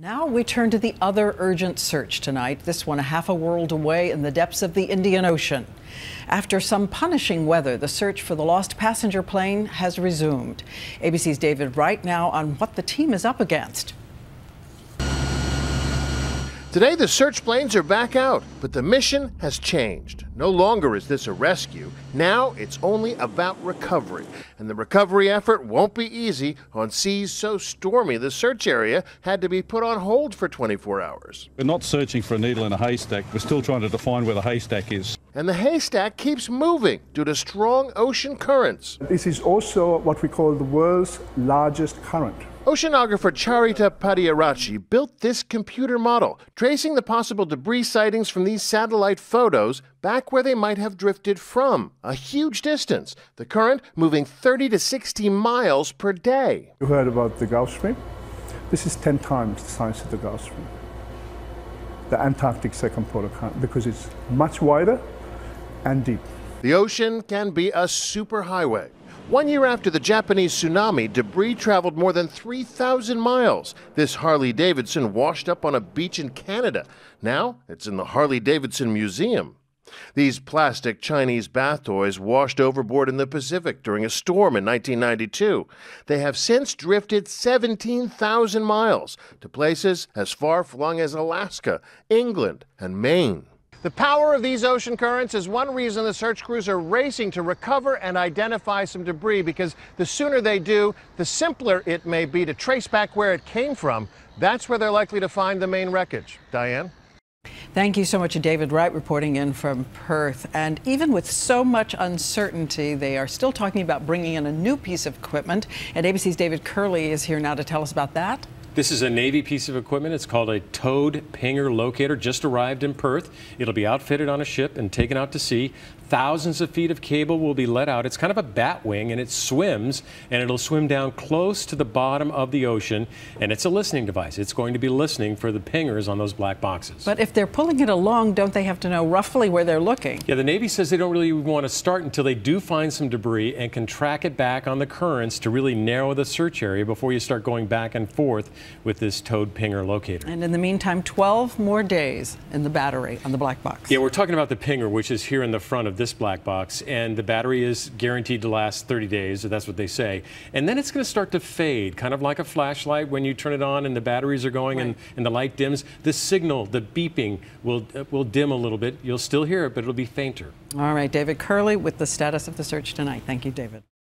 Now we turn to the other urgent search tonight, this one a half a world away in the depths of the Indian Ocean. After some punishing weather, the search for the lost passenger plane has resumed. ABC's David Wright now on what the team is up against. Today, the search planes are back out, but the mission has changed. No longer is this a rescue. Now it's only about recovery. And the recovery effort won't be easy on seas so stormy the search area had to be put on hold for 24 hours. We're not searching for a needle in a haystack. We're still trying to define where the haystack is. And the haystack keeps moving due to strong ocean currents. This is also what we call the world's largest current. Oceanographer Charita Padiyarachi built this computer model, tracing the possible debris sightings from these satellite photos back where they might have drifted from, a huge distance, the current moving 30 to 60 miles per day. You heard about the Gulf Stream? This is 10 times the size of the Gulf Stream, the Antarctic circumpolar current, because it's much wider and deep. The ocean can be a superhighway. 1 year after the Japanese tsunami, debris traveled more than 3,000 miles. This Harley-Davidson washed up on a beach in Canada. Now it's in the Harley-Davidson Museum. These plastic Chinese bath toys washed overboard in the Pacific during a storm in 1992. They have since drifted 17,000 miles to places as far-flung as Alaska, England, and Maine. The power of these ocean currents is one reason the search crews are racing to recover and identify some debris, because the sooner they do, the simpler it may be to trace back where it came from. That's where they're likely to find the main wreckage. Diane? Thank you so much to David Wright reporting in from Perth. And even with so much uncertainty, they are still talking about bringing in a new piece of equipment. And ABC's David Curley is here now to tell us about that. This is a Navy piece of equipment. It's called a towed pinger locator. Just arrived in Perth. It'll be outfitted on a ship and taken out to sea. Thousands of feet of cable will be let out. It's kind of a bat wing, and it swims, and it'll swim down close to the bottom of the ocean. And it's a listening device. It's going to be listening for the pingers on those black boxes. But if they're pulling it along, don't they have to know roughly where they're looking? Yeah, the Navy says they don't really want to start until they do find some debris and can track it back on the currents to really narrow the search area before you start going back and forth with this towed pinger locator. And in the meantime, 12 more days in the battery on the black box. Yeah, we're talking about the pinger, which is here in the front of this black box, and the battery is guaranteed to last 30 days, so that's what they say. And then it's going to start to fade, kind of like a flashlight when you turn it on and the batteries are going, right, and the light dims. The signal, the beeping, will dim a little bit. You'll still hear it, but it'll be fainter. All right, David Curley with the status of the search tonight. Thank you, David.